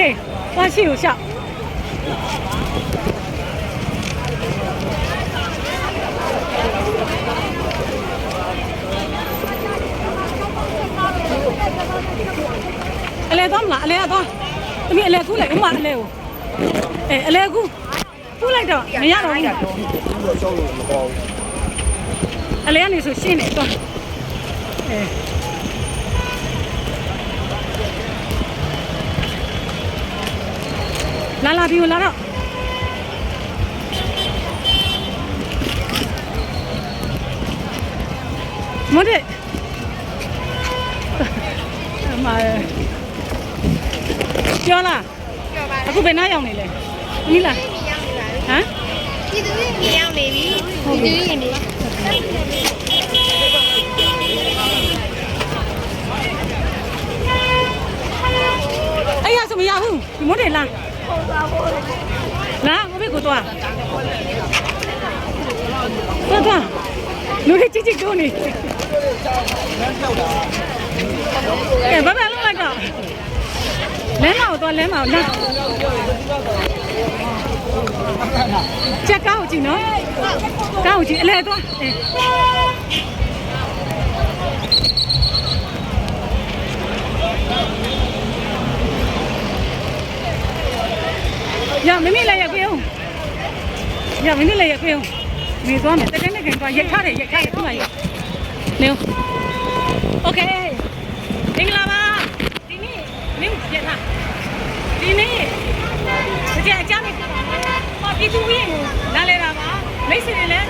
OK， 关系有效。အလဲတော့မလားအလဲတော့တမီးအလဲကူးလိုက်ဥမအလဲကိုအလဲကူးလိုက်တော့မရတော့ဘူးအလဲကနေဆိုရှင်းနေတော့လာပြီးလာတော့မတဲ့ပြောလားအခုဘယ်နှရောက်နေလဲနီးလားဟမ်ဒီသူကြီးရောက်နေပြီဒီသူကြီးနေအဲ့ရဆိုမရဘူးဒီမတဲ့လားလာဘယ်ကိုသွားလူကြီးကြီးတိုးနေဘာလုံးလိုက်တော့လမ်းမကိုသွားလမ်းမကိုလာချက်ကောက်ကြည့်နော်ကောက်ကြည့်အလဲသွားရမမေလည်းရပြေအောင်ရမမေလည်းရပြေအောင်နေသွားမယ်တက်တဲ့ခင်သွားရက်ထားတယ်ဒီမှာရနေโอเคမင်္ဂလာပါဒီနေ့မင်းရက်ထားဒီနေ့ကြည့်အကြမ်းနေပြည်သူကြီးလာလေတာပါမိတ်ဆွေတွေလည်း